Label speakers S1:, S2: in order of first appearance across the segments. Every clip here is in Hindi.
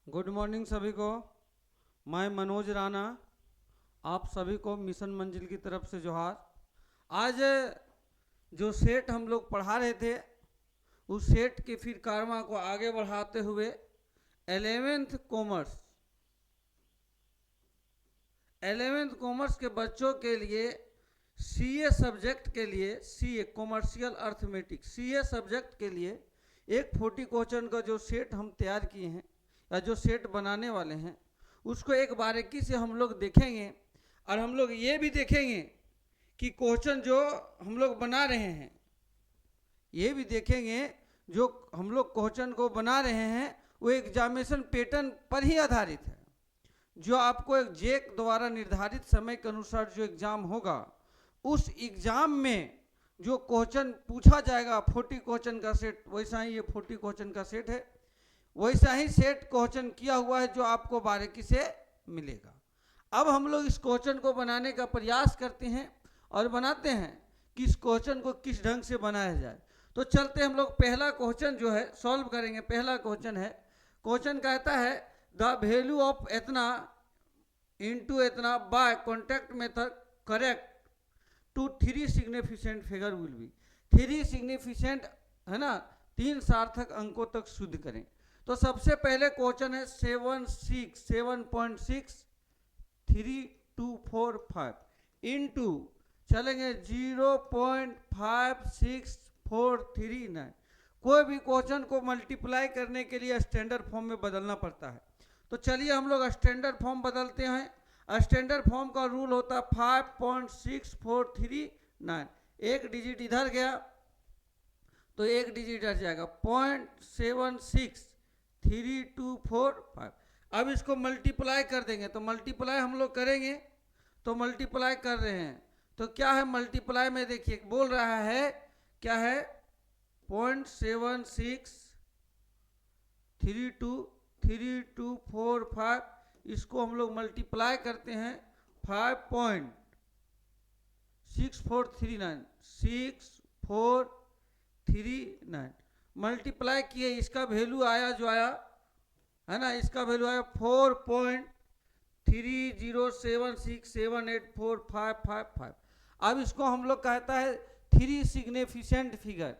S1: गुड मॉर्निंग सभी को। मैं मनोज राणा, आप सभी को मिशन मंजिल की तरफ से जोहार। आज जो सेट हम लोग पढ़ा रहे थे, उस सेट के फिर कारवा को आगे बढ़ाते हुए 11th कॉमर्स के बच्चों के लिए सीए सब्जेक्ट के लिए, CA commercial arithmetics C A subject के लिए एक 40 क्वेश्चन का जो सेट हम तैयार किए हैं या जो सेट बनाने वाले हैं, उसको एक बारीकी से हम लोग देखेंगे। और हम लोग ये भी देखेंगे कि क्वेश्चन जो हम लोग बना रहे हैं, ये भी देखेंगे जो हम लोग क्वेश्चन को बना रहे हैं वो एग्जामिनेशन पैटर्न पर ही आधारित है। जो आपको एक जेक द्वारा निर्धारित समय के अनुसार जो एग्जाम होगा, उस एग्जाम में जो क्वेश्चन पूछा जाएगा 40 क्वेश्चन का सेट, वैसा ही ये 40 क्वेश्चन का सेट है। वैसा ही सेट क्वेश्चन किया हुआ है जो आपको बारीकी से मिलेगा। अब हम लोग इस क्वेश्चन को बनाने का प्रयास करते हैं और बनाते हैं कि इस क्वेश्चन को किस ढंग से बनाया जाए। तो चलते हम लोग पहला क्वेश्चन जो है सॉल्व करेंगे। पहला क्वेश्चन है, क्वेश्चन कहता है द वैल्यू ऑफ इतना इंटू इतना by contact method correct to 3 significant figure will be. 3 significant है ना, 3 सार्थक अंकों तक शुद्ध करें। तो सबसे पहले क्वेश्चन है 7.6245 इंटू चलेंगे 0.5649। कोई भी क्वेश्चन को मल्टीप्लाई करने के लिए स्टैंडर्ड फॉर्म में बदलना पड़ता है। तो चलिए हम लोग स्टैंडर्ड फॉर्म बदलते हैं। स्टैंडर्ड फॉर्म का रूल होता है 5.6439। एक डिजिट इधर गया तो एक डिजिट इधर जाएगा, 0.76325। अब इसको मल्टीप्लाई कर देंगे, तो मल्टीप्लाई हम लोग करेंगे, तो मल्टीप्लाई कर रहे हैं तो क्या है मल्टीप्लाई में, देखिए बोल रहा है क्या है 0.76325। इसको हम लोग मल्टीप्लाई करते हैं 5.6439 मल्टीप्लाई किए, इसका वैल्यू आया जो आया है ना, इसका वैल्यू आया 4.3076784555। अब इसको हम लोग कहता है 3 सिग्निफिकेंट फिगर।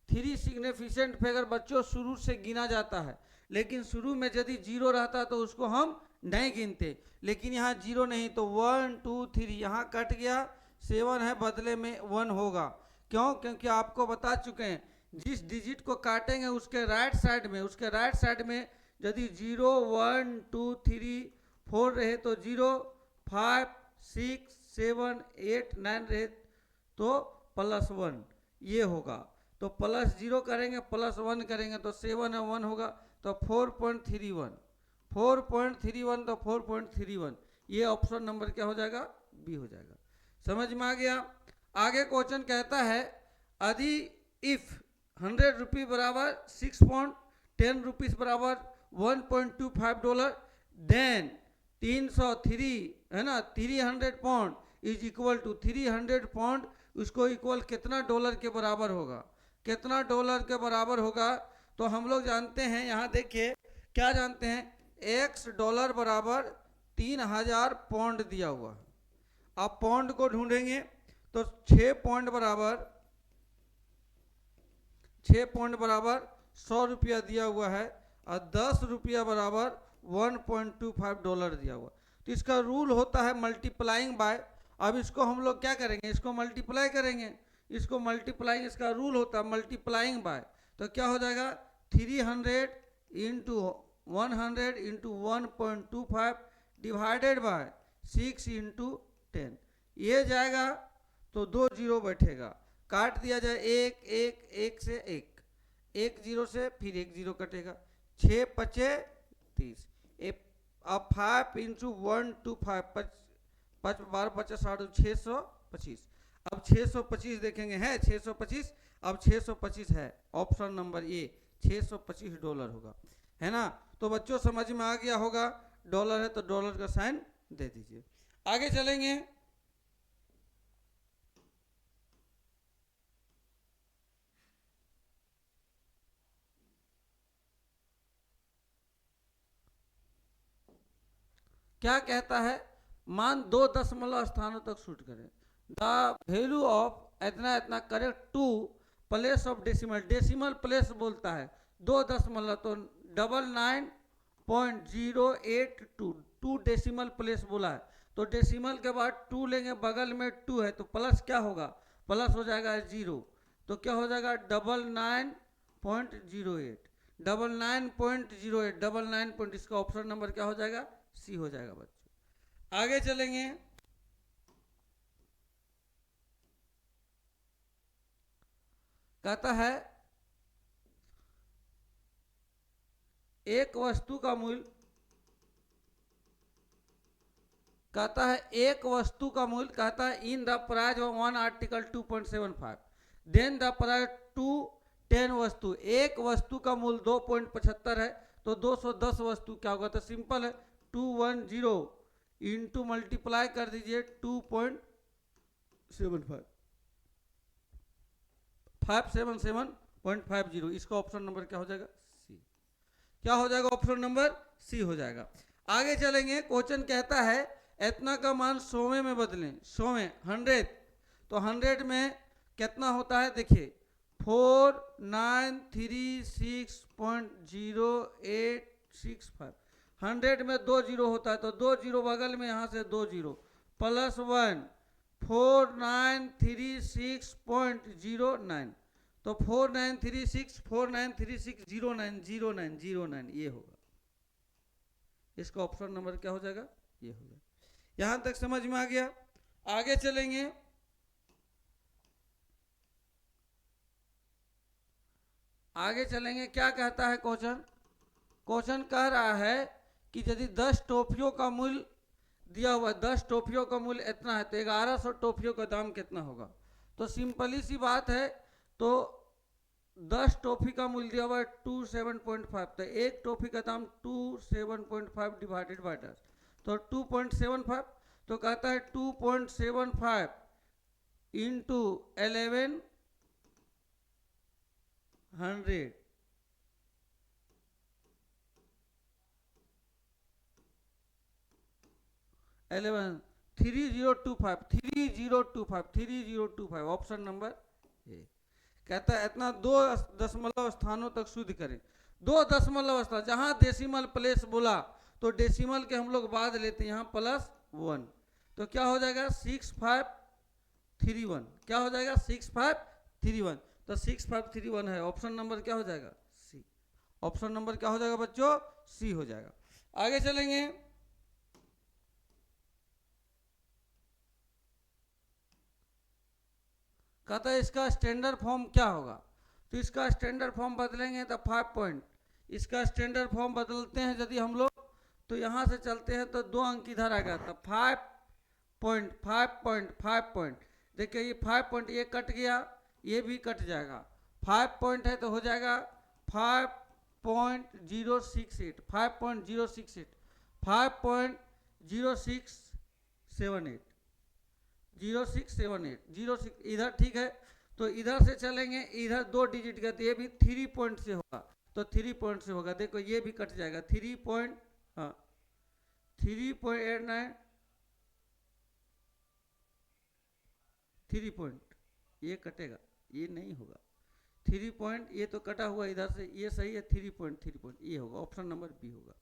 S1: 3 सिग्निफिकेंट फिगर बच्चों शुरू से गिना जाता है, लेकिन शुरू में यदि 0 रहता तो उसको हम नहीं गिनते, लेकिन यहाँ 0 नहीं तो 1 2 3 यहाँ कट गया, 7 है बदले में 1 होगा। क्यों? क्योंकि आपको बता चुके हैं जिस डिजिट को काटेंगे उसके राइट साइड में यदि 0 1 2 3 4 रहे तो 0 5 6 7 8 9 रहे तो +1 ये होगा। तो +0 करेंगे +1 करेंगे तो 7 है 1 होगा, तो 4.31 तो 4.31 ये ऑप्शन नंबर क्या हो जाएगा, बी हो जाएगा। समझ में आ गया। आगे क्वेश्चन कहता है यदि इफ 100 रुपये बराबर 6.10 रुपीज बराबर $1.25 देन 303 है ना 300 pound is equal to 300 pound, उसको इक्वल कितना डॉलर के बराबर होगा, कितना डॉलर के बराबर होगा। तो हम लोग जानते हैं, यहाँ देखिए क्या जानते हैं, x डॉलर बराबर 3000 पाउंड दिया हुआ। आप पाउंड को ढूंढेंगे तो 6 पाउंड बराबर 100 रुपया दिया हुआ है और 10 रुपया बराबर $1.25 दिया हुआ। तो इसका रूल होता है मल्टीप्लाइंग बाय। अब इसको हम लोग क्या करेंगे, इसको मल्टीप्लाई करेंगे, इसको मल्टीप्लाई, इसका रूल होता है मल्टीप्लाइंग बाय। तो क्या हो जाएगा 300 into 100 into 1.25 divided by 6 into 10, ये जाएगा तो 2 जीरो बैठेगा, काट दिया जाए एक से एक जीरो से फिर एक जीरो कटेगा, 6 पचे 30। अब 5 इंटू 1 2 5 12 50 60 625। अब 625 देखेंगे है 625, अब 625 है ऑप्शन नंबर ए, $625 होगा, है ना। तो बच्चों समझ में आ गया होगा, डॉलर है तो डॉलर का साइन दे दीजिए। आगे चलेंगे। क्या कहता है, मान 2 दशमलव स्थानों तक शूट करें। द वैल्यू ऑफ इतना इतना correct to place of decimal, decimal place बोलता है 2 दशमलव, तो 99.082 2 डेसिमल प्लेस बोला है, तो डेसिमल के बाद 2 लेंगे, बगल में 2 है तो प्लस क्या होगा, प्लस हो जाएगा 0, तो क्या हो जाएगा 99.08 99.08 99. इसका ऑप्शन नंबर क्या हो जाएगा, सी हो जाएगा बच्चों। आगे चलेंगे, कहता है एक वस्तु का मूल्य, कहता है एक वस्तु का मूल्य, कहता है in the price of 1 article 2.75 then the price to 10 वस्तु, एक वस्तु का मूल्य 2.75 है तो 210 वस्तु क्या होगा, तो सिंपल है 210 इंटू मल्टीप्लाई कर दीजिए 2.75 577.50, इसका ऑप्शन नंबर क्या हो जाएगा, सी। क्या हो जाएगा, ऑप्शन नंबर सी हो जाएगा। आगे चलेंगे, क्वेश्चन कहता है इतना का मान 100 में बदलें, 100 100, तो 100 में कितना होता है, देखिए 4936.0865, 100 में 2 जीरो होता है तो 2 जीरो बगल में यहाँ से 2 जीरो प्लस 1 4936.09, तो 4936090909 ये होगा, इसका ऑप्शन नंबर क्या हो जाएगा, ये हो जाएगा। यहां तक समझ में आ गया। आगे चलेंगे, आगे चलेंगे, क्या कहता है क्वेश्चन, क्वेश्चन कह रहा है कि यदि 10 टॉफियों का मूल्य दिया हुआ है, 10 टॉफियों का मूल्य इतना है तो 1100 टॉफियों का दाम कितना होगा, तो सिंपली सी बात है, तो 10 टॉफी का मूल्य दिया हुआ है 27.5, तो एक टॉफी का दाम 27.5 डिवाइडेड बाय 10, तो 2.75, तो कहता है 2.75 इंटू 1100 3025 ऑप्शन नंबर ए। कहता है इतना 2 दशमलव स्थानों तक शुद्ध करें, 2 दशमलव स्थान, जहां डेसिमल प्लेस बोला तो डेसिमल के हम लोग बाद लेते हैं, यहाँ +1, तो क्या हो जाएगा 6531, क्या हो जाएगा 6531, तो 6531 है, ऑप्शन नंबर क्या हो जाएगा, सी। ऑप्शन नंबर क्या हो जाएगा बच्चों, सी हो जाएगा। आगे चलेंगे, कहता है इसका स्टैंडर्ड फॉर्म क्या होगा, तो इसका स्टैंडर्ड फॉर्म बदलेंगे तो 5 पॉइंट, इसका स्टैंडर्ड फॉर्म बदलते हैं यदि हम लोग, तो यहाँ से चलते हैं तो 2 अंक इधर आ गया, तो 5 पॉइंट, देखिए ये 5 पॉइंट ये कट गया, ये भी कट जाएगा, 5 पॉइंट है तो हो जाएगा 5.068 5.068 0678 इधर, ठीक है, तो इधर से चलेंगे, इधर 2 डिजिट का, तो ये भी 3 पॉइंट से होगा, तो 3 पॉइंट से होगा, देखो ये भी कट जाएगा 3.89 3 पॉइंट, ये कटेगा, ये नहीं होगा 3 पॉइंट, ये तो कटा हुआ इधर से, ये सही है 3 पॉइंट ये होगा, ऑप्शन नंबर बी होगा।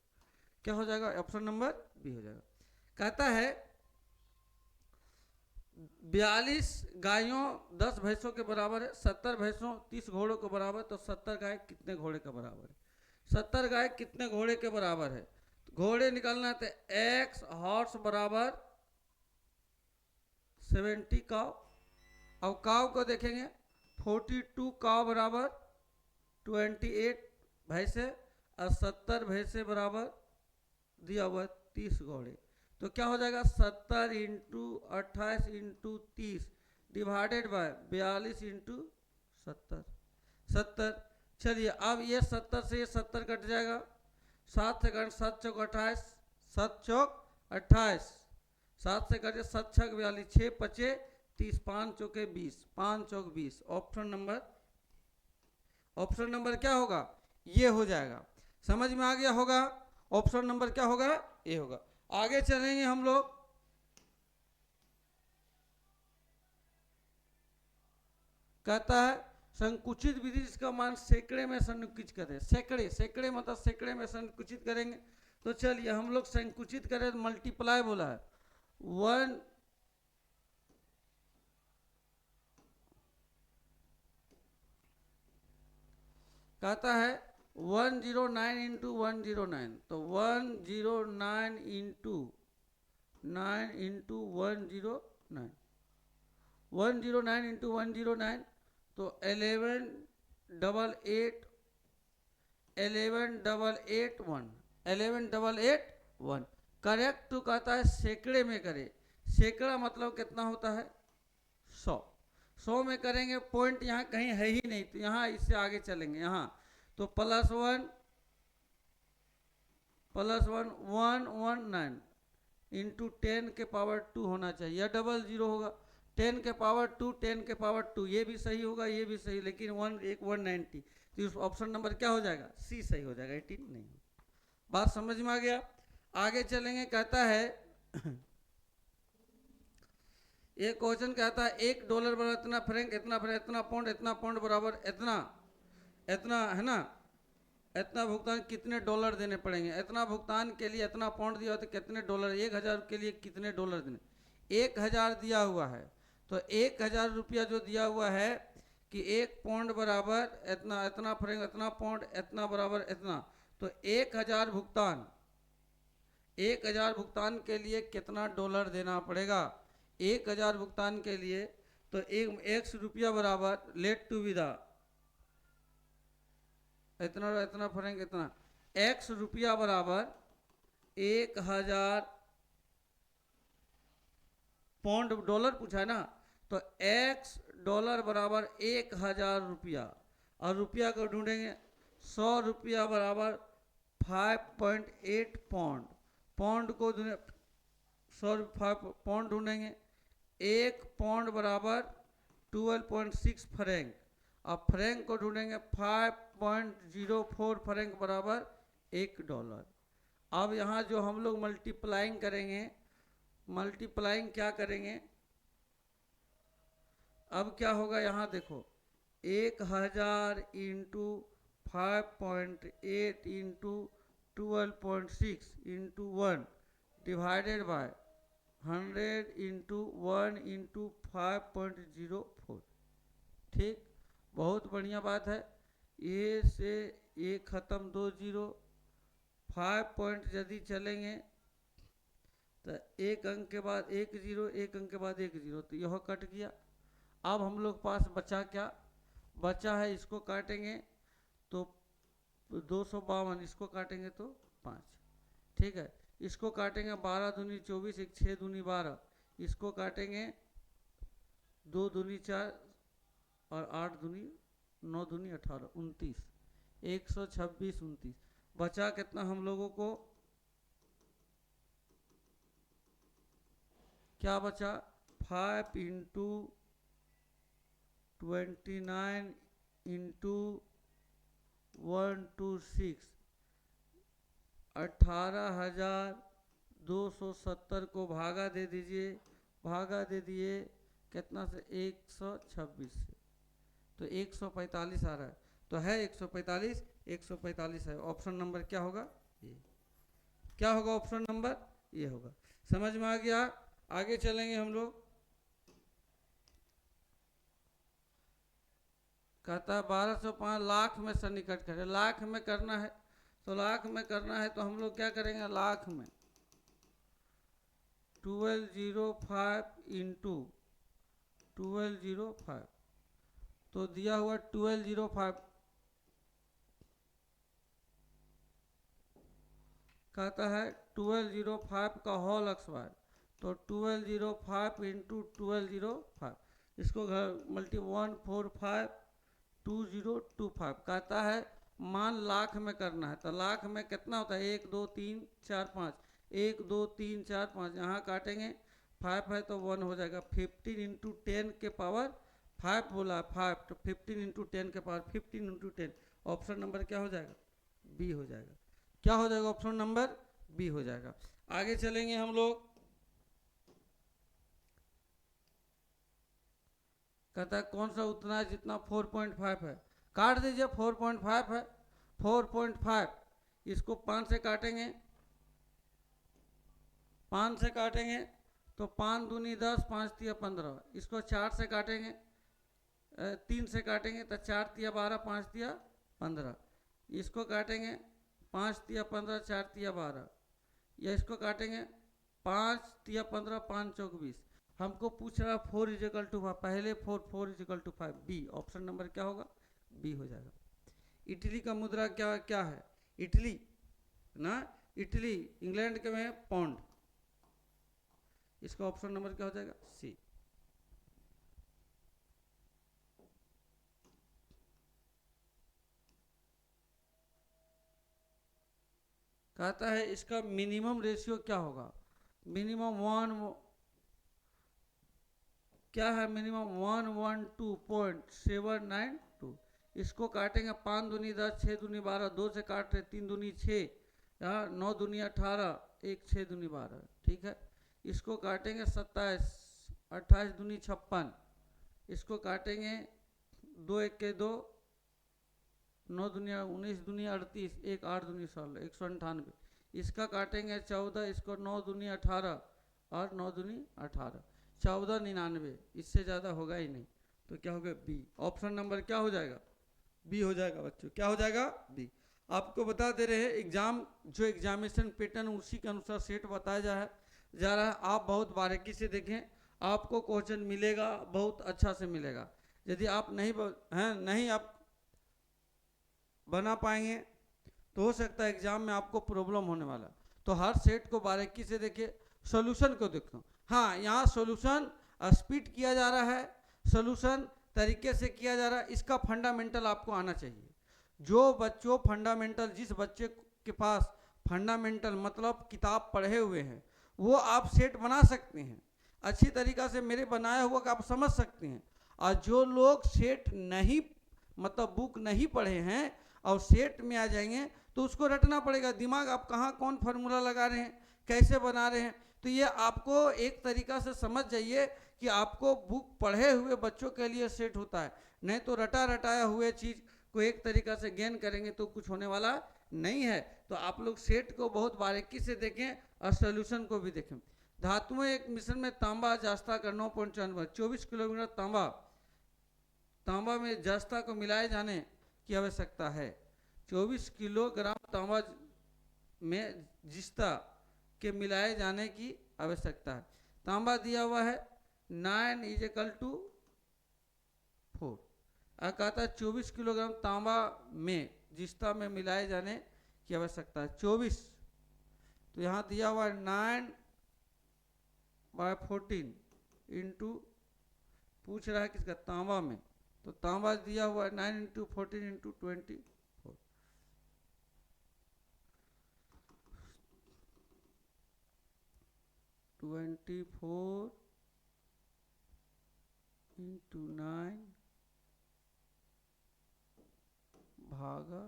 S1: क्या हो जाएगा, ऑप्शन नंबर बी हो जाएगा। कहता है 42 गायों 10 भैंसों के बराबर है, 70 भैंसों 30 घोड़ों के बराबर, तो 70 गाय कितने घोड़े के बराबर है, 70 गाय कितने घोड़े के बराबर है, घोड़े निकालना है तो x हॉर्स बराबर 70 काव, अब काव को देखेंगे 42 काव बराबर 28 भैंसे और 70 भैंसे बराबर दिया हुआ 30 घोड़े, तो क्या हो जाएगा 70 into 28 into 30 divided by 42 into 70। चलिए अब ये 70 से ये 70 कट जाएगा, 7 से कट 7 चौक 28, 7 चौक 28, 7 से कटे 7 छक 42, 6 पचे 30, 5 चौके 20, 5 चौक 20, ऑप्शन नंबर क्या होगा, ये हो जाएगा। समझ में आ गया होगा, ऑप्शन नंबर क्या होगा, ए होगा। आगे चलेंगे हम लोग। कहता है संकुचित विधि जिसका मान सैकड़े में संकुचित करें। सैकड़े, सैकड़े मतलब सैकड़े में संकुचित करेंगे। तो चलिए हम लोग संकुचित करें, मल्टीप्लाई बोला है। 1 कहता है 109 इंटू 109, तो 109 इंटू 9 इंटू 109, 109 इंटू 109, तो 1188 11881, 11881। करेक्ट टू कहता है सैकड़े में करे। सैकड़ा मतलब कितना होता है? 100। 100 में करेंगे, पॉइंट यहाँ कहीं है ही नहीं, तो यहाँ इससे आगे चलेंगे। यहाँ तो +1 +1 119 इंटू 10 के पावर 2 होना चाहिए, या 00 होगा। 10 के पावर 2, 10 के पावर 2, ये भी सही होगा, ये भी सही, लेकिन 190, तो इस ऑप्शन नंबर क्या हो जाएगा? सी सही हो जाएगा, 18 नहीं। बात समझ में आ गया? आगे चलेंगे। कहता है एक क्वेश्चन कहता है $1 बराबर इतना फ्रैंक, इतना फ्रैंक, इतना पाउंड बराबर इतना इतना है ना, इतना भुगतान कितने डॉलर देने पड़ेंगे? इतना भुगतान के लिए इतना पाउंड दिया तो कितने डॉलर? 1000 के लिए कितने डॉलर देने? 1000 दिया हुआ है, तो 1000 रुपया जो दिया हुआ है कि 1 पाउंड बराबर इतना, इतना फ्रैंक, इतना पाउंड, इतना बराबर इतना, तो 1000 भुगतान, 1000 भुगतान के लिए कितना डॉलर देना पड़ेगा? 1000 भुगतान के लिए तो 1 रुपया बराबर लेट टू विदा इतना, इतना फ्रैंक, इतना x रुपया बराबर 1000 पाउंड, डॉलर पूछा है ना, तो x डॉलर बराबर 1000 रुपया, और रुपया को ढूंढेंगे। 100 रुपया बराबर 5.8 पाउंड, पाउंड को 100 पाउंड ढूंढेंगे। 1 पाउंड बराबर 12.6 फ्रैंक, अब फ्रैंक को ढूंढेंगे। 5.04 फ्रैंक बराबर $1। अब यहाँ जो हम लोग मल्टीप्लाइंग करेंगे, मल्टीप्लाइंग क्या करेंगे? अब क्या होगा? यहाँ देखो, 1000 into 5.8 into 12.6 into 1 divided by 100 into 1 into 5.04। ठीक, बहुत बढ़िया बात है। ए से ए खत्म, 2 0, 5 पॉइंट यदि चलेंगे तो एक अंक के बाद 1 0, एक अंक के बाद 1 0, तो यह कट गया। अब हम लोग पास बचा क्या? बचा है, इसको काटेंगे तो 252, इसको काटेंगे तो 5। ठीक है, इसको काटेंगे 12 दूनी 24, 1 6 दूनी 12, इसको काटेंगे 2 दूनी 4 और 8 दूनी 9 दूनी 18, 29, 126 29। बचा कितना हम लोगों को? क्या बचा? 5 इंटू 29 इंटू 126, 18,270 को भागा दे दीजिए, भागा दे दिए कितना से? 126 से, तो 145 आ रहा है, तो है 145, 145 है। ऑप्शन नंबर क्या होगा? ये। क्या होगा ऑप्शन नंबर? ये होगा। समझ में आ गया? आगे चलेंगे हम लोग। कहता है 1205 लाख में से निकट करें। लाख में करना है, तो लाख में करना है तो हम लोग क्या करेंगे? लाख में 1205 इंटू 1205, तो दिया हुआ 1205, कहता है 1205 का होल स्क्वायर, तो 1205 इंटू 1205, इसको मल्टी 1452025। कहता है मान लाख में करना है, तो लाख में कितना होता है? 1 2 3 4 5, 1 2 3 4 5, यहाँ काटेंगे 5 है तो 1 हो जाएगा। 15 इंटू 10 के पावर 5 बोला है, 5, तो 15 इंटू 10 के पावर 15 इंटू 10। ऑप्शन नंबर क्या हो जाएगा? बी हो जाएगा। क्या हो जाएगा? ऑप्शन नंबर बी हो जाएगा। आगे चलेंगे हम लोग। कहता है कौन सा उतना है जितना 4.5 है, काट दीजिए। 4.5 है, 4.5 इसको 5 से काटेंगे, 5 से काटेंगे तो 5 दूनी 10, 5 तिया 15। इसको 4 से काटेंगे, 3 से काटेंगे तो 4 तिया 12, 5 तिया 15। इसको काटेंगे 5 तिया 15, 4 तिया 12। या इसको काटेंगे 5 तिया 15, 5 चौक 20। हमको पूछ रहा 4 इजिकल टू 5, पहले 4 is equal to 5, B. Option number क्या होगा? बी हो जाएगा। इटली का मुद्रा क्या क्या है? इटली ना, इटली इंग्लैंड के में पाउंड। इसका ऑप्शन नंबर क्या हो जाएगा? सी। कहता है इसका मिनिमम रेशियो क्या होगा? मिनिमम 1 क्या है? मिनिमम 112.792। इसको काटेंगे 5 दूनी 10, 6 दूनी 12, 2 से काट रहे, 3 दूनी 6, 9 दूनी 18, 1 6 दूनी 12। ठीक है, इसको काटेंगे 27, 28 दूनी 56। इसको काटेंगे 2 1 के 2, 9 दुनिया 19 दुनिया 38, 1 8 दूनी 16, 198। इसका काटेंगे 14, इसको 9 दूनी 18 और 9 दूनी 18, 1499। इससे ज़्यादा होगा ही नहीं, तो क्या होगा? बी। ऑप्शन नंबर क्या हो जाएगा? बी हो जाएगा बच्चों। क्या हो जाएगा? बी। आपको बता दे रहे हैं एग्जाम, जो एग्जामिनेशन पैटर्न उसी के अनुसार सेट बताया जा रहा है। आप बहुत बारीकी से देखें, आपको क्वेश्चन मिलेगा, बहुत अच्छा से मिलेगा। यदि आप नहीं आप बना पाएंगे तो हो सकता है एग्जाम में आपको प्रॉब्लम होने वाला। तो हर सेट को बारीकी से देखिए, सॉल्यूशन को देखो। हाँ, यहाँ सॉल्यूशन स्पीड किया जा रहा है, सॉल्यूशन तरीके से किया जा रहा है। इसका फंडामेंटल आपको आना चाहिए। जो बच्चों फंडामेंटल, जिस बच्चे के पास फंडामेंटल मतलब किताब पढ़े हुए हैं, वो आप सेट बना सकते हैं अच्छी तरीक़ा से। मेरे बनाया हुआ का आप समझ सकते हैं। और जो लोग सेट नहीं मतलब बुक नहीं पढ़े हैं और सेट में आ जाएंगे तो उसको रटना पड़ेगा। दिमाग आप कहाँ कौन फार्मूला लगा रहे हैं, कैसे बना रहे हैं, तो ये आपको एक तरीक़ा से समझ जाइए कि आपको बुक पढ़े हुए बच्चों के लिए सेट होता है। नहीं तो रटाया हुए चीज़ को एक तरीक़ा से गेन करेंगे तो कुछ होने वाला नहीं है। तो आप लोग सेट को बहुत बारीकी से देखें और सोल्यूशन को भी देखें। धातुओं एक मिश्रण में तांबा जस्ता का 9.94, 24 किलोमीटर तांबा में जस्ता को मिलाए जाने की आवश्यकता है। 24 किलोग्राम तांबा में जिस्ता के मिलाए जाने की आवश्यकता है। तांबा दिया हुआ है 9 = 4। कहता है 24 किलोग्राम तांबा में जिस्ता में मिलाए जाने की आवश्यकता है 24। तो यहाँ दिया हुआ है 9/14 इंटू, पूछ रहा है किसका? तांबा में। तो तांबा दिया हुआ है 9 × 14 × 24, 24 × 9 भागा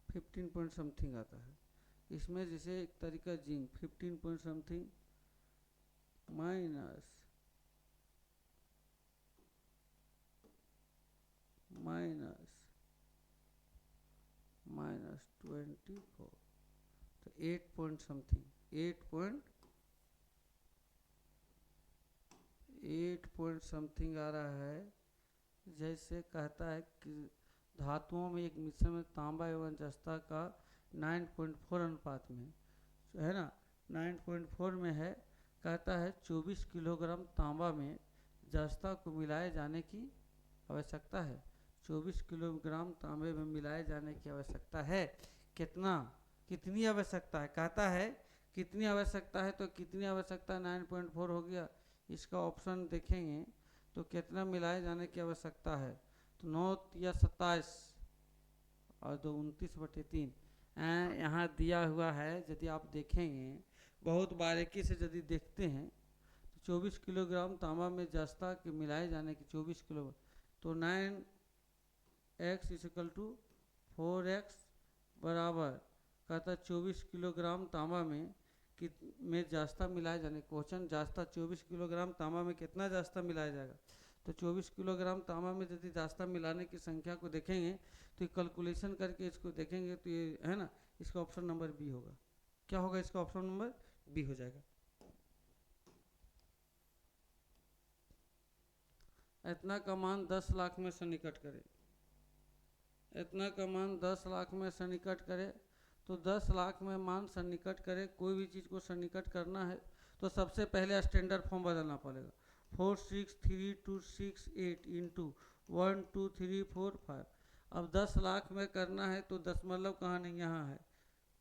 S1: 15 पॉइंट समथिंग आता है। इसमें जैसे एक तरीका जिंक 15 पॉइंट समथिंग माइनस 24, तो 8 पॉइंट समथिंग, 8 पॉइंट समथिंग आ रहा है। जैसे कहता है कि धातुओं में एक मिश्रण में तांबा एवं जस्ता का 9.4 अनुपात में है ना, 9.4 में है। कहता है 24 किलोग्राम तांबा में जस्ता को मिलाए जाने की आवश्यकता है। 24 किलोग्राम तांबे में मिलाए जाने की आवश्यकता है। कितनी आवश्यकता है? कहता है कितनी आवश्यकता है, तो कितनी आवश्यकता 9.4 हो गया। इसका ऑप्शन देखेंगे तो कितना मिलाए जाने की आवश्यकता है, तो 9 या 27 और 2 29/3 यहाँ दिया हुआ है। यदि आप देखेंगे बहुत बारीकी से यदि देखते हैं तो 24 किलोग्राम तांबा में जस्ता के मिलाए जाने की 24 किलो, तो 9x = 4x बराबर कहता 24 किलोग्राम तांबा में जास्ता मिलाया जाने, क्वेश्चन जास्ता 24 किलोग्राम तांबा में कितना जास्ता मिलाया जाएगा। तो 24 किलोग्राम तांबा में यदि जास्ता मिलाने की संख्या को देखेंगे तो कैलकुलेशन करके इसको देखेंगे तो ये है ना, इसका ऑप्शन नंबर बी होगा। क्या होगा इसका ऑप्शन नंबर बी हो जाएगा। इतना का मान 10 लाख में सन्निकट करे, इतना का मान 10 लाख में सन्निकट करे, तो 10 लाख में मान सन्निकट करे, कोई भी चीज़ को सन्निकट करना है तो सबसे पहले स्टैंडर्ड फॉर्म बदलना पड़ेगा। 4 6 3 2 6 8 इंटू 1 2 3 4 5। अब 10 लाख में करना है तो दशमलव कहाँ नहीं, यहाँ है,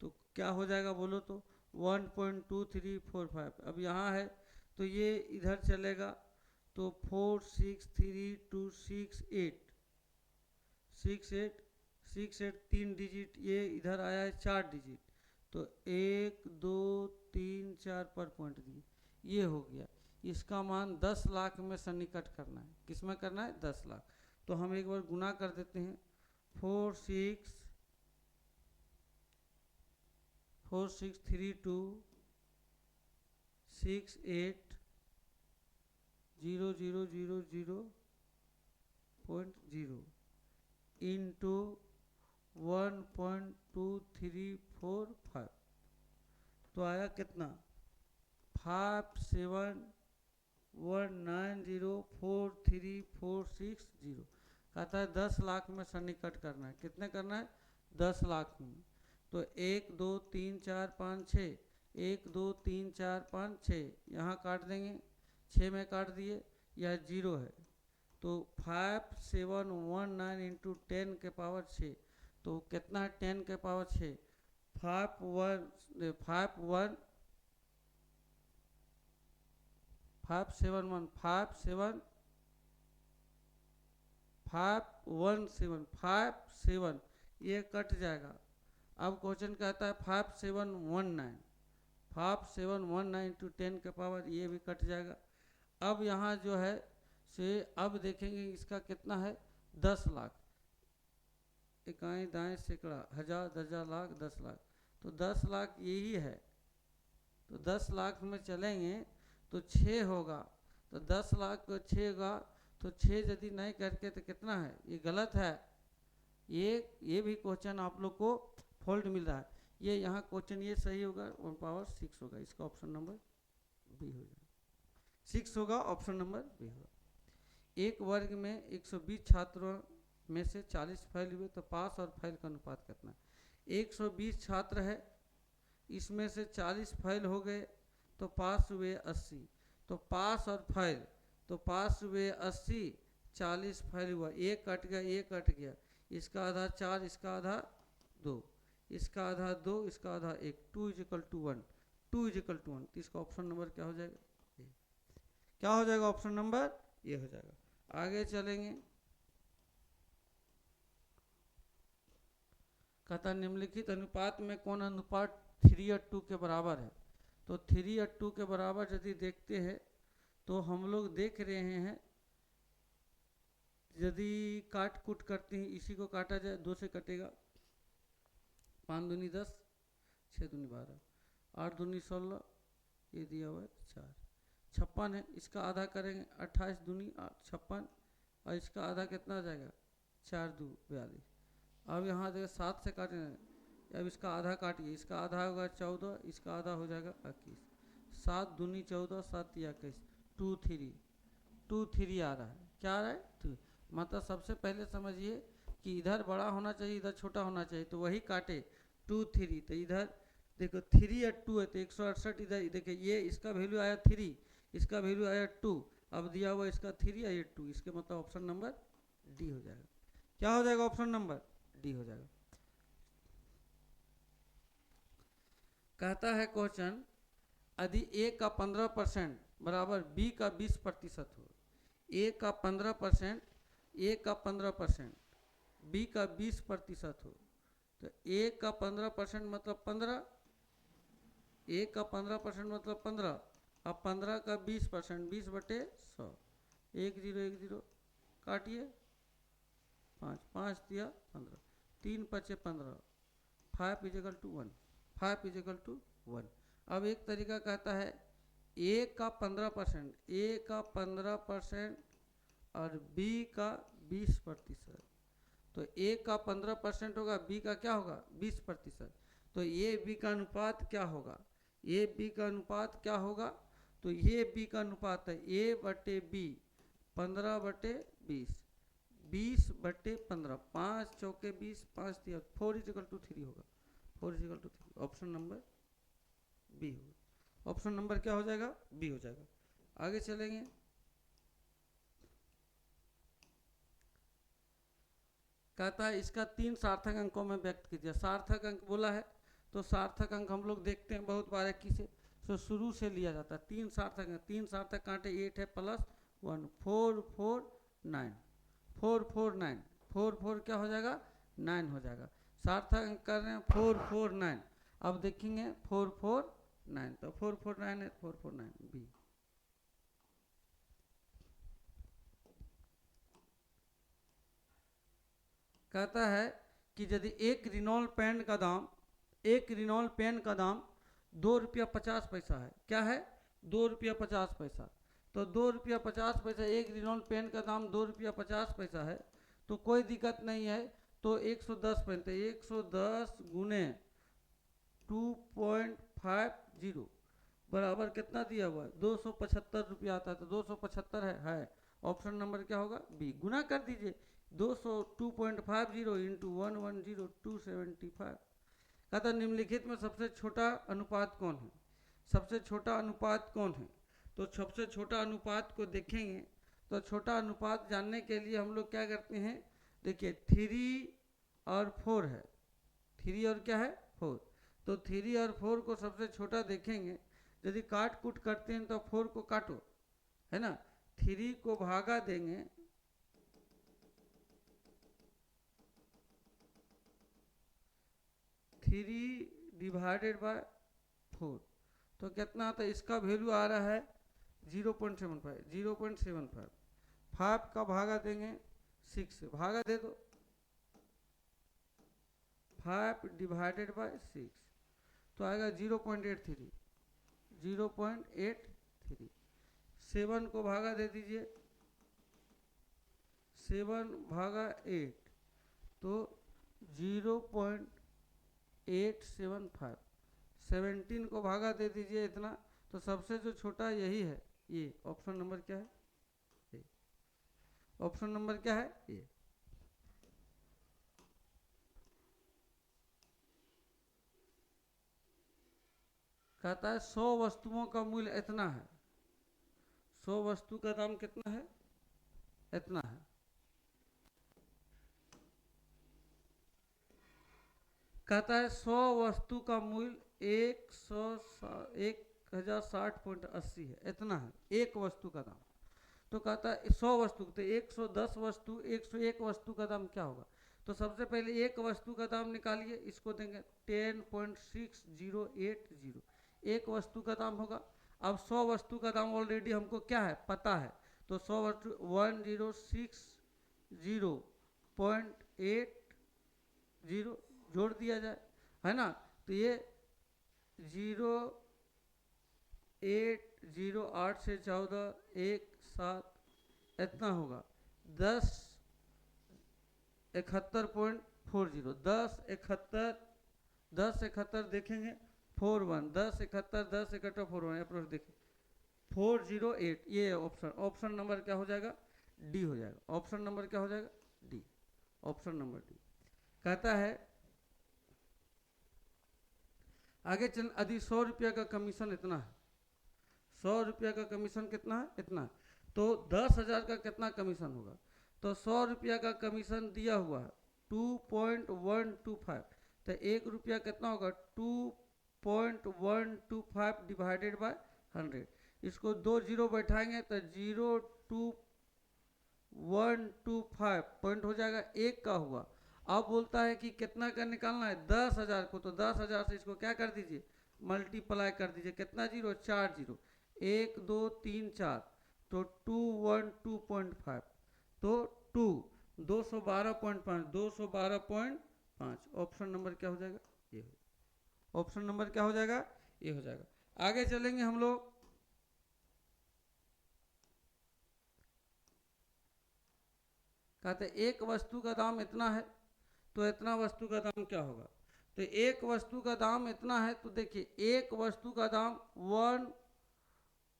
S1: तो क्या हो जाएगा बोलो तो 1.2345। अब यहाँ है तो ये इधर चलेगा, तो 4 6 3 2 6 8 6 8 6 8 3 डिजिट, ये इधर आया है 4 डिजिट, तो 1 2 3 4 पर पॉइंट दिए, ये हो गया। इसका मान 10 लाख में सन्निकट करना है, किस में करना है 10 लाख। तो हम एक बार गुना कर देते हैं, 4 6 3 2 6 8 0 0 0 0.0 इंटू 1.2345, तो आया कितना 5719043460। कहता है 10 लाख में सन्निकट करना है, कितने करना है 10 लाख में। तो 1 2 3 4 5 6, 1 2 3 4 5 6, यहाँ काट देंगे, 6 में काट दिए, यह 0 है, तो 5719 इंटू 10 के पावर 6, तो कितना है 10 के पावर 6, 571 517 ये कट जाएगा। अब क्वेश्चन कहता है 5719 इंटू 10 के पावर, ये भी कट जाएगा। अब यहाँ जो है से अब देखेंगे इसका कितना है 10 लाख, इकाई दाएं सैकड़ा हजार दर्जा लाख 10 लाख, तो 10 लाख यही है, तो 10 लाख में चलेंगे तो 6 होगा, तो 10 लाख को 6 होगा, तो 6 यदि नहीं करके तो कितना है, ये गलत है, ये भी क्वेश्चन आप लोग को फॉल्ट मिल रहा है। ये यहाँ क्वेश्चन ये सही होगा, 1 पावर 6 होगा, इसका ऑप्शन नंबर बी हो जाएगा, 6 होगा, ऑप्शन नंबर बी होगा। एक वर्ग में 120 छात्रों में से 40 फेल हुए, तो पास और फेल का अनुपात कितना है। 120 छात्र है, इसमें से 40 फेल हो गए, तो पास हुए 80, तो पास और फेल, तो पास हुए 80, 40 फेल हुआ, एक कट गया, एक कट गया, इसका आधा 4, इसका आधा 2, इसका आधा 2, इसका आधा 1, 2 = 1, 2 = 1, तो इसका ऑप्शन नंबर क्या हो जाएगा, क्या हो जाएगा, ऑप्शन नंबर ये हो जाएगा। आगे चलेंगे, कहता निम्नलिखित अनुपात में कौन अनुपात 3:2 के बराबर है। तो 3:2 के बराबर यदि देखते हैं तो हम लोग देख रहे हैं, यदि काट कुट करते हैं, इसी को काटा जाए, 2 से कटेगा, 5 दूनी 10, 6 दूनी 12, 8 दूनी 16, ये दिया हुआ है 4, 56 है, इसका आधा करेंगे, 28 दूनी 56, और इसका आधा कितना आ जाएगा 4 2 42। अब यहाँ देखिए 7 से काटेंगे, अब इसका आधा काटिए, इसका आधा होगा 14, इसका आधा हो जाएगा 21, 7 दूनी 14, 7 या 21, 2 3 आ रहा है, क्या आ रहा है 2। मतलब सबसे पहले समझिए कि इधर बड़ा होना चाहिए, इधर छोटा होना चाहिए, तो वही काटे 2 3, तो इधर देखो 3 और 2 है, तो 168, इधर देखिए ये इसका वैल्यू आया 3, इसका वैल्यू आया 2, अब दिया हुआ इसका 3 और ये 2, इसके मतलब ऑप्शन नंबर डी हो जाएगा। क्या हो जाएगा, ऑप्शन नंबर डी हो जाएगा। कहता है क्वेश्चन, यदि ए का 15% बराबर बी का 20% हो, ए का 15%, ए का 15%, बी का 20% हो, तो ए का 15% मतलब 15, ए का 15% मतलब 15, अब 15 का 20%, 20/100, 1 0 1 0 काटिए, 5 5 दिया 15, 3 5 15, 5 is equal to 1, 5 is equal to 1। अब एक तरीका कहता है ए का 15%, ए का 15% और बी का 20%। तो ए का 15% होगा, बी का क्या होगा 20%। तो ए बी का अनुपात क्या होगा, ए बी का अनुपात क्या होगा, तो ये बी का अनुपात है ए बटे बी 15/20, 20/15, 5 चौके 20, 5 दिया 4 इज इक्वल टू 3 होगा, 4 is equal to 3। Option number B होगा। ऑप्शन नंबर क्या हो जाएगा, बी हो जाएगा। आगे चलेंगे। कहता है इसका 3 सार्थक अंकों में व्यक्त कीजिए। सार्थक अंक बोला है तो सार्थक अंक हम लोग देखते हैं बहुत बारीकी से, तो शुरू से लिया जाता है। 3 सार्थक है, 3 सार्थक कांटे 8 है प्लस 1, 4 4 9, 4 4 9, 4 4 क्या हो जाएगा 9 हो जाएगा। सार्थक अंक कर रहे हैं 4 4 9। अब देखेंगे 4 4 9, तो 4 4 9 है, 4 4 9 बी। कहता है कि यदि एक रिनॉल्ट पेन का दाम, एक रिनॉल्ट पेन का दाम 2 रुपया 50 पैसा है, क्या है 2 रुपया 50 पैसा, तो 2 रुपया 50 पैसा, एक रिनॉल्ट पेन का दाम 2 रुपया 50 पैसा है, तो कोई दिक्कत नहीं है। तो 110 पेन, तो 110 गुने 2.50 बराबर कितना दिया हुआ है 275 रुपया आता है, तो 275 है। ऑप्शन नंबर क्या होगा बी। गुना कर दीजिए 202.50 इंटू 110,275। कहता निम्नलिखित में सबसे छोटा अनुपात कौन है, सबसे छोटा अनुपात कौन है, तो सबसे छोटा अनुपात को देखेंगे। तो छोटा अनुपात जानने के लिए हम लोग क्या करते हैं, देखिए 3 और 4 है, 3 और क्या है 4, तो 3 और 4 को सबसे छोटा देखेंगे। यदि काट कूट करते हैं तो 4 को काटो, है ना, 3 को भागा देंगे 3 डिवाइडेड बाय 4, तो कितना आता है, इसका वैल्यू आ रहा है 0.75, 0.75। 5 का भागा देंगे 6 से, भागा दे दो 5 डिवाइडेड बाय 6, तो आएगा 0.83, 0.83। 7 को भागा दे दीजिए 7 भागा 8, तो 0.875। 17 को भागा दे दीजिए इतना, तो सबसे जो छोटा यही है, ये ऑप्शन नंबर क्या है ए। ऑप्शन नंबर क्या है ए। कहता है 100 वस्तुओं का मूल्य इतना है, 100 वस्तु का दाम कितना है इतना है। कहता है 100 वस्तु का मूल्य 1060.80 है, इतना है एक वस्तु का दाम। तो कहता है 100 वस्तु, तो 110 वस्तु, 101 वस्तु का दाम क्या होगा, तो सबसे पहले एक वस्तु का दाम निकालिए, इसको देंगे 10.6080, एक वस्तु का दाम होगा। अब 100 वस्तु का दाम ऑलरेडी हमको क्या है पता है, तो 100 वस्तु 1060.80 जोड़ दिया जाए, है ना, तो ये 0808 से 14 1 7 इतना होगा 1071.40, 1071 देखेंगे 41, 1071 1071 41 अप्रोच देखिए 408, ये ऑप्शन, ऑप्शन नंबर क्या हो जाएगा डी हो जाएगा। ऑप्शन नंबर क्या हो जाएगा डी, ऑप्शन नंबर डी। कहता है आगे चल, यदि 100 रुपया का कमीशन इतना है, 100 रुपया का कमीशन कितना है इतना, तो 10,000 का कितना कमीशन होगा, तो 100 रुपया का कमीशन दिया हुआ है 2.125, तो 1 रुपया कितना होगा 2.125 डिवाइडेड बाय 100, इसको 2 जीरो बैठाएंगे तो 0.2125 पॉइंट हो जाएगा, एक का हुआ। अब बोलता है कि कितना का निकालना है 10,000 को, तो 10,000 से इसको क्या कर दीजिए मल्टीप्लाई कर दीजिए, कितना जीरो 4 जीरो, 1 2 3 4, तो 212.5, तो 212.5, 212.5। ऑप्शन नंबर क्या हो जाएगा ये ऑप्शन नंबर क्या हो जाएगा, ये हो जाएगा। आगे चलेंगे हम लोग, कहते एक वस्तु का दाम इतना है तो इतना वस्तु का दाम क्या होगा। तो एक वस्तु का दाम इतना है, तो देखिए एक वस्तु का दाम 1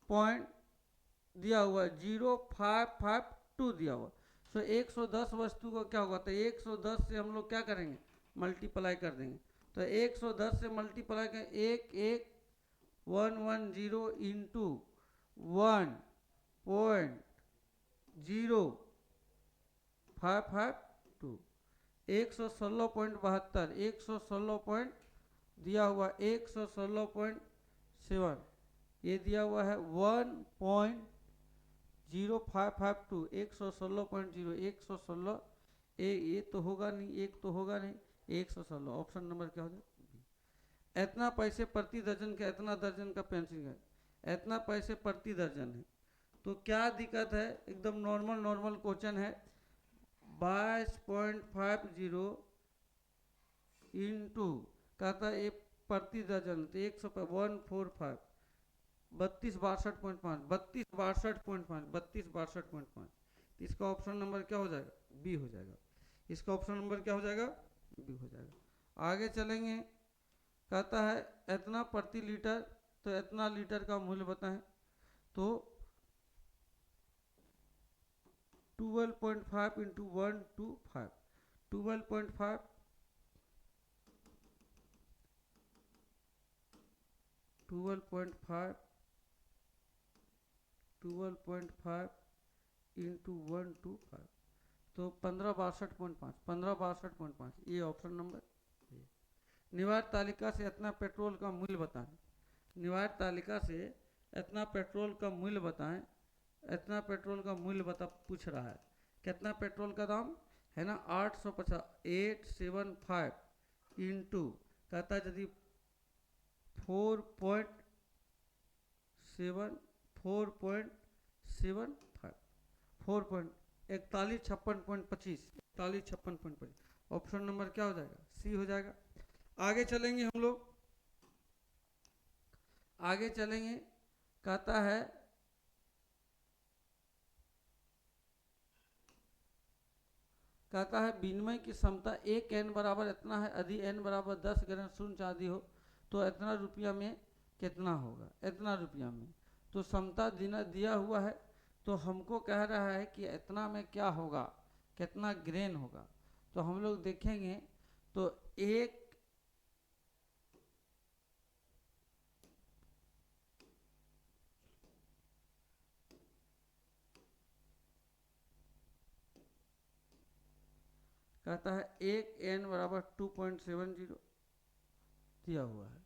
S1: पॉइंट दिया हुआ है, 0552 दिया हुआ। सो 110 वस्तु को क्या होगा, तो 110 से हम लोग क्या करेंगे, मल्टीप्लाई कर देंगे। तो 110 से मल्टीप्लाई करें, 110 इंटू 1.0552, 116.72, 116 दिया हुआ, 116.7, ये दिया हुआ है 1.0552, 116.0, 116, ये तो होगा नहीं, एक तो होगा नहीं, 116। ऑप्शन नंबर क्या हो जाए, इतना पैसे प्रति दर्जन का, इतना दर्जन का पेंसिल है, इतना पैसे प्रति दर्जन है। तो क्या दिक्कत है, एकदम नॉर्मल क्वेश्चन है। 22.50 इंटू कहता है ये प्रति दर्जन, तो 145, 3262.5, 3262.5, इसका ऑप्शन नंबर क्या हो जाएगा, बी हो जाएगा। इसका ऑप्शन नंबर क्या हो जाएगा, बी हो जाएगा। आगे चलेंगे, कहता है इतना प्रति लीटर, तो इतना लीटर का मूल्य बताएं। तो 12.5 इंटू 125, 12.5 इंटू 125, तो 1562.5, 1562.5, ये ऑप्शन नंबर। निवार्य तालिका से इतना पेट्रोल का मूल्य बताएं। निवार्य तालिका से इतना पेट्रोल का मूल्य बताएं, इतना पेट्रोल का मूल्य बता पूछ रहा है। कितना पेट्रोल का दाम है ना, 850, 875 इंटू कहता है यदि 4156.25, ऑप्शन नंबर क्या हो जाएगा, सी हो जाएगा। आगे चलेंगे हम लोग, आगे चलेंगे, कहता है विनिमय की क्षमता एक एन बराबर इतना है, यदि एन बराबर 10 ग्राम शून्य चांदी हो तो इतना रुपया में कितना होगा, इतना रुपया में। तो क्षमता दिया हुआ है, तो हमको कह रहा है कि इतना में क्या होगा, कितना ग्रेन होगा। तो हम लोग देखेंगे, तो एक कहता है एक एन बराबर 2.70 दिया हुआ है,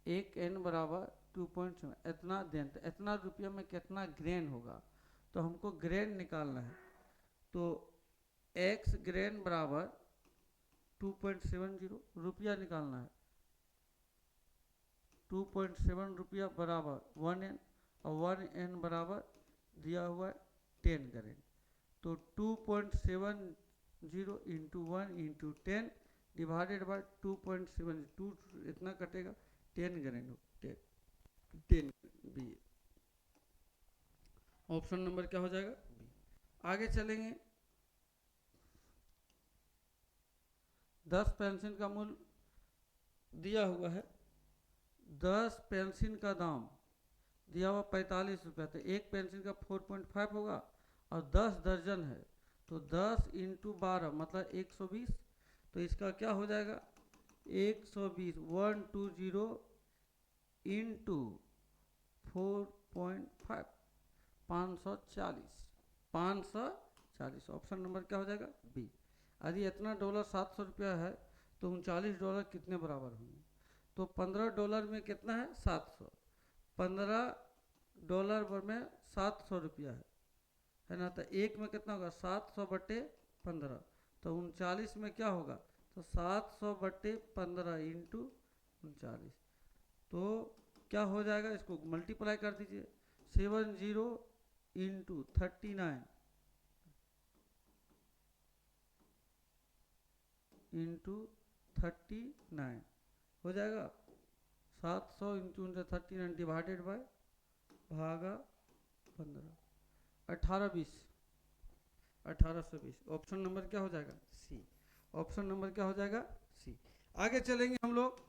S1: एक एन बराबर 2.7, इतना दें, इतना रुपया में कितना ग्रेन होगा। तो हमको ग्रेन निकालना है, तो x ग्रेन बराबर 2.70 रुपया निकालना है, 2.7 रुपया बराबर 1 एन, और 1 एन बराबर दिया हुआ है 10 ग्रेन। तो 2.70 इंटू 1 इंटू 10 डिवाइडेड बाय 2.72, इतना कटेगा 10 ग्रेन, 10 बी। ऑप्शन नंबर क्या हो जाएगा, बी। आगे चलेंगे, 10 पेंसिल का मूल्य दिया हुआ है, 10 पेंसिल का दाम दिया हुआ 45 रुपया, तो एक पेंसिल का 4.5 होगा, और 10 दर्जन है, तो 10 इंटू 12 मतलब 120। तो इसका क्या हो जाएगा, 120, 120 इंटू 4.5, 540, 540। ऑप्शन नंबर क्या हो जाएगा, बी। यदि इतना डॉलर 700 रुपया है, तो 39 डॉलर कितने बराबर होंगे। तो 15 डॉलर में कितना है, 700, 15 डॉलर में 700 रुपया है ना। तो एक में कितना होगा, 700 बटे 15, तो 39 में क्या होगा, तो 700 बटे 15 इंटू 39, तो क्या हो जाएगा, इसको मल्टीप्लाई कर दीजिए, 70 इंटू 39 इंटू 39, हो जाएगा 700 इंटू 39 डिवाइडेड बाय भागा 15, 1820, 1820। ऑप्शन नंबर क्या हो जाएगा? सी। ऑप्शन नंबर क्या हो जाएगा? सी। आगे चलेंगे हम लोग।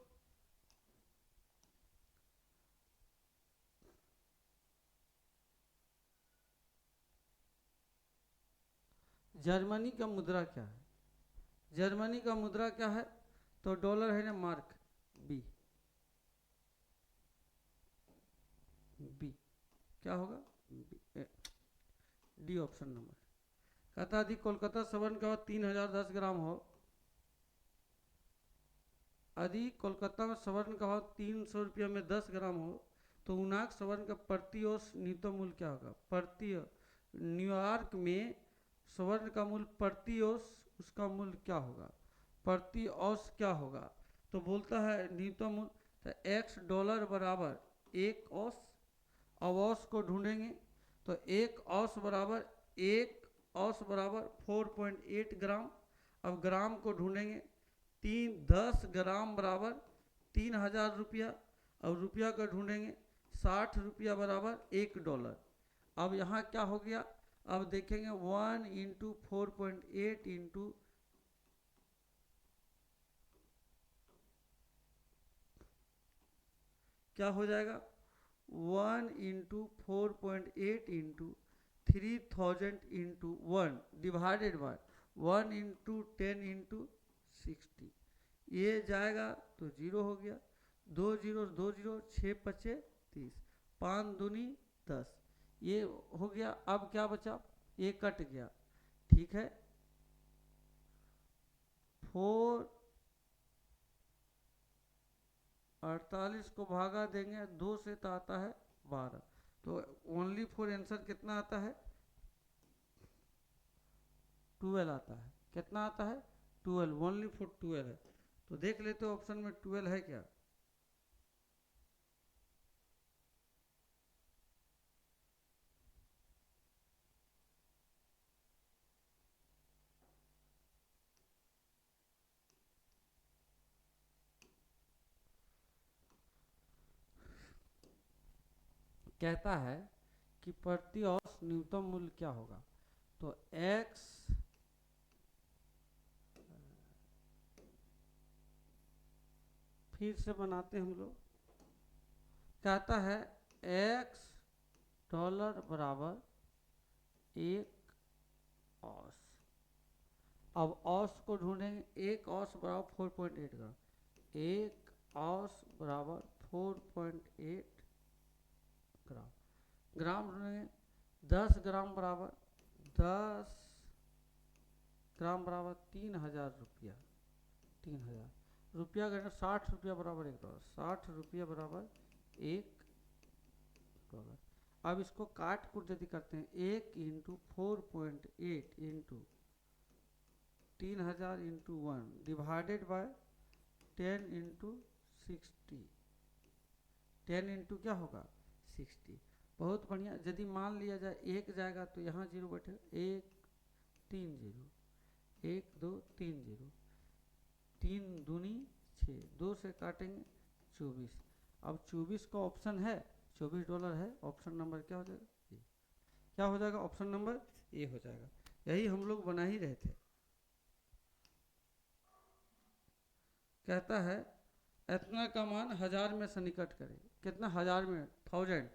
S1: जर्मनी का मुद्रा क्या है? जर्मनी का मुद्रा क्या है? तो डॉलर है ना, मार्क। बी। बी क्या होगा? D option number. कहता यदि कोलकाता स्वर्ण का 3010 ग्राम हो, यदि कोलकाता में स्वर्ण का 300 रुपया में 10 ग्राम हो, तो उनाक स्वर्ण का प्रति औंस न्यूनतम मूल्य क्या होगा? प्रति न्यूयॉर्क में स्वर्ण का मूल्य प्रति औंस, उसका मूल्य क्या होगा? प्रति औंस क्या होगा? तो बोलता है न्यूनतम मूल्य, तो एक्स डॉलर बराबर एक औंस। अब औंस को ढूंढेंगे तो एक औंस बराबर 4.8 ग्राम। अब ग्राम को ढूंढेंगे, 10 ग्राम बराबर 3000 रुपया। अब रुपया का ढूंढेंगे, 60 रुपया बराबर $1। अब यहाँ क्या हो गया? अब देखेंगे 1 इंटू 4.8 इंटू क्या हो जाएगा? 1 into 4.8 into 3000 into 1 divided by 1 into 10 into 60। ये जाएगा तो 0 हो गया, 2 0 6 पचे 30, 5 दूनी 10, ये हो गया। अब क्या बचा? ये कट गया, ठीक है। 448 को भागा देंगे 2 से तो आता है 12, तो ओनली फॉर आंसर कितना आता है? 12 आता है। कितना आता है? 12, ओनली फॉर 12 है। तो देख लेते हो ऑप्शन में 12 है क्या? कहता है कि प्रति औंस न्यूनतम मूल्य क्या होगा? तो x फिर से बनाते हैं हम लोग। कहता है x डॉलर बराबर एक औंस। अब औंस को ढूंढेंगे, एक औंस बराबर 4.8 ग्राम। एक औंस बराबर 4.8 ग्राम। ग्राम ढूंढेंगे, 10 ग्राम बराबर 10 ग्राम बराबर 3000 रुपया। 3000 रुपया का 60 रुपया बराबर $1। 60 रुपया बराबर $1। अब इसको काट कुट यदि करते हैं, 1 into 4.8 into 3000 into 1 divided by 10 into 60। 10 into क्या होगा? 60। बहुत बढ़िया। यदि मान लिया जाए एक जाएगा तो यहाँ 0 बैठेगा, 1 3 0, 1 2 3 0, 3 दूनी 6, 2 से काटेंगे 24। अब 24 का ऑप्शन है, $24 है। ऑप्शन नंबर क्या हो जाएगा? ए। क्या हो जाएगा? ऑप्शन नंबर ए हो जाएगा। यही हम लोग बना ही रहे थे। कहता है इतना का मान 1000 में से निकट करें। कितना? 1000 में 1000।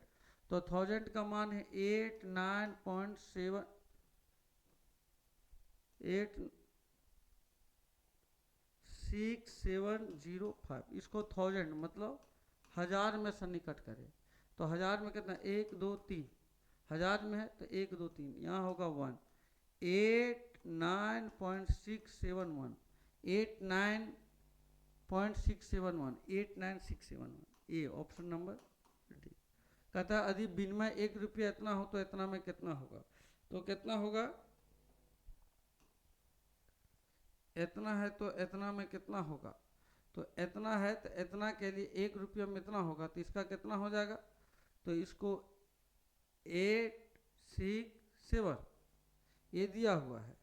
S1: तो 1000 का मान है 860705। इसको 1000 मतलब 1000 में से निकट करें। तो 1000 में कितना? 1 2 3। 1000 में है तो 1 2 3, यहाँ होगा 1। 89.671, 89.671, 89671। ये ऑप्शन नंबर डी। कहता है यदि विनिमय 1 रुपया इतना हो तो इतना में कितना होगा? तो कितना होगा? इतना है तो इतना में कितना होगा? तो इतना है तो इतना के लिए 1 रुपया में इतना होगा, तो इसका कितना हो जाएगा? तो इसको 867 ये दिया हुआ है।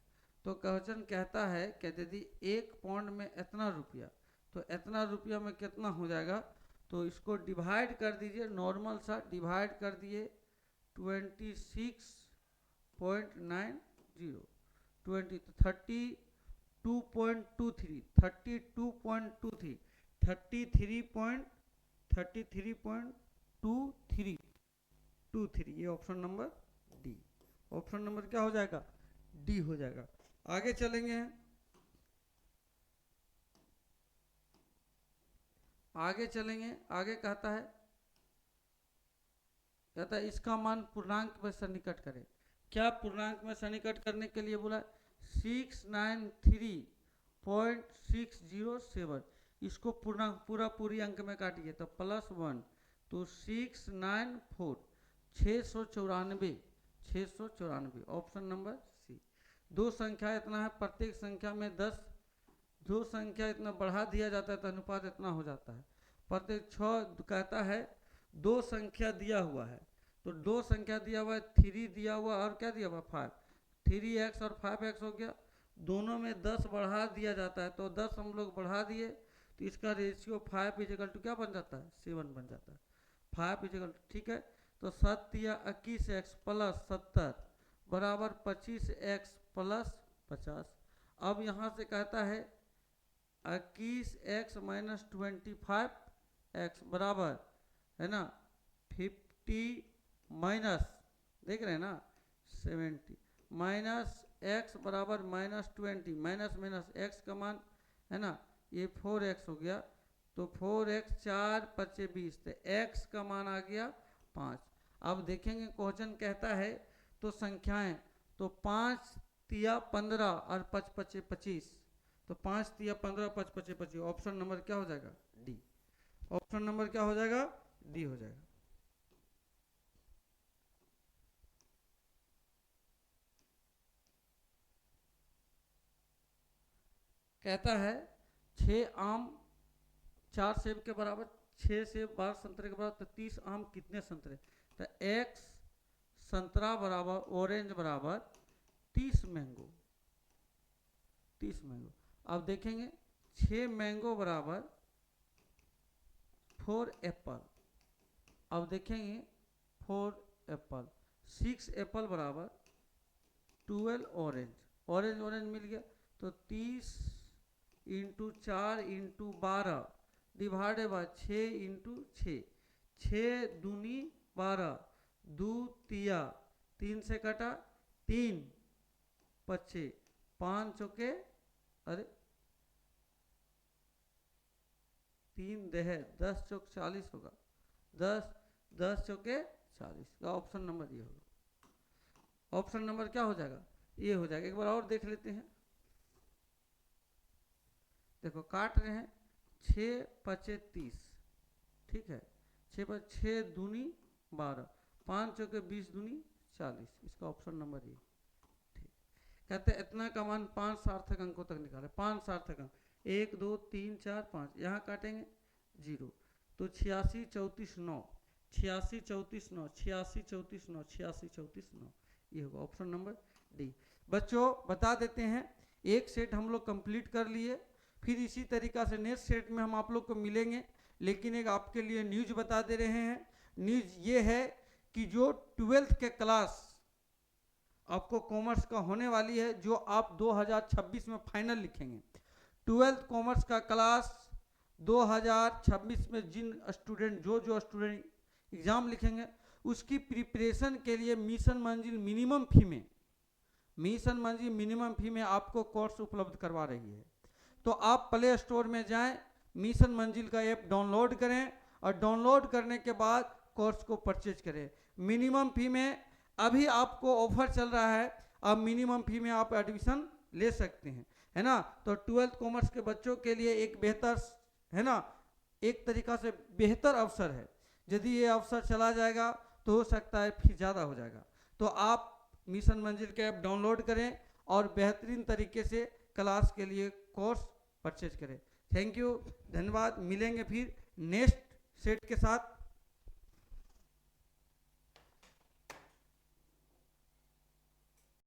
S1: तो क्वेश्चन कहता है कि यदि 1 पाउंड में इतना रुपया, तो इतना रुपया में कितना हो जाएगा, तो इसको डिवाइड कर दीजिए, नॉर्मल सा डिवाइड कर दिए 26.90 20 तो 32.23 33.23 ये option number D. Option number क्या हो जाएगा, डी हो जाएगा। आगे चलेंगे, आगे कहता है इसका मान पूर्णांक में सन्निकट करें। क्या पूर्णांक में सन्निकट करने के लिए बोला 693.607, इसको पूर्णांक पूरी अंक में काटिए तो +1 तो 694 694 ऑप्शन नंबर सी। दो संख्या इतना है, प्रत्येक संख्या में 10, दो संख्या इतना बढ़ा दिया जाता है तो अनुपात इतना हो जाता है। प्रत्येक 6 कहता है दो संख्या दिया हुआ है, तो दो संख्या दिया हुआ है 3 दिया हुआ और क्या दिया हुआ 5, 3x और 5x हो गया, दोनों में 10 बढ़ा दिया जाता है तो 10 हम लोग बढ़ा दिए तो इसका रेशियो 5 = क्या बन जाता है 7 बन जाता है 5 ठीक है। तो 7 या 21x + 70 बराबर 25x + 50। अब यहाँ से कहता है 21x - 25x बराबर है ना 50 माइनस देख रहे हैं ना 70 माइनस x बराबर -20 माइनस x का मान है ना ये 4x हो गया, तो 4x 4 × 5 = 20 तो x का मान आ गया 5। अब देखेंगे क्वेश्चन कहता है तो संख्याएं तो 5 × 15 और 5 × 5 = 25, तो 5 × 15 5 × 5 = 25। ऑप्शन नंबर क्या हो जाएगा डी। ऑप्शन नंबर क्या हो जाएगा डी हो जाएगा। कहता है 6 आम 4 सेब के बराबर, 6 सेब 12 संतरे के बराबर, तो 30 आम कितने संतरे, तो x संतरा बराबर ऑरेंज बराबर 30 मैंगो। अब देखेंगे 6 मैंगो बराबर 4 एप्पल। अब देखेंगे 4 एप्पल, 6 एप्पल बराबर 12 ऑरेंज मिल गया, तो 30 × 4 × 12 डिवाइडेड बाय 6 × 6, 6 दूनी 12, 2 तिया 3 से कटा 3 पच्चे 5 चौके अरे 3 दहे 10 चौक 40 होगा, 10 चौके 40 का ऑप्शन नंबर ये होगा। ऑप्शन नंबर क्या हो जाएगा ये हो जाएगा। एक बार और देख लेते हैं, देखो काट रहे हैं 6 × 5 = 30 ठीक है, 6 × 6 दूनी 12, 5 चौके 20 दूनी 40, इसका ऑप्शन नंबर ये ठीक। कहते हैं इतना का मान 5 सार्थक अंकों तक निकाले, 5 सार्थक अंक 1 2 3 4 5, यहाँ काटेंगे 0 तो 86 34 9 86 34 9 86 34 9 86 34 9 ये होगा ऑप्शन नंबर डी। बच्चों बता देते हैं एक सेट हम लोग कंप्लीट कर लिए, फिर इसी तरीका से नेक्स्ट सेट में हम आप लोग को मिलेंगे, लेकिन एक आपके लिए न्यूज बता दे रहे हैं। न्यूज ये है कि जो 12th के क्लास आपको कॉमर्स का होने वाली है, जो आप 2026 में फाइनल लिखेंगे, 12th कॉमर्स का क्लास 2026 में जिन स्टूडेंट जो स्टूडेंट एग्जाम लिखेंगे उसकी प्रिपरेशन के लिए मिशन मंजिल मिनिमम फी में आपको कोर्स उपलब्ध करवा रही है। तो आप प्ले स्टोर में जाएं, मिशन मंजिल का ऐप डाउनलोड करें और डाउनलोड करने के बाद कोर्स को परचेज करें। मिनिमम फी में अभी आपको ऑफर चल रहा है, अब मिनिमम फी में आप एडमिशन ले सकते हैं, है ना। तो 12th कॉमर्स के बच्चों के लिए एक बेहतर है ना, एक तरीका से बेहतर अवसर है। यदि ये अवसर चला जाएगा तो हो सकता है फी ज़्यादा हो जाएगा। तो आप मिशन मंजिल के ऐप डाउनलोड करें और बेहतरीन तरीके से क्लास के लिए कोर्स परचेज करें। थैंक यू, धन्यवाद। मिलेंगे फिर नेक्स्ट सेट के साथ।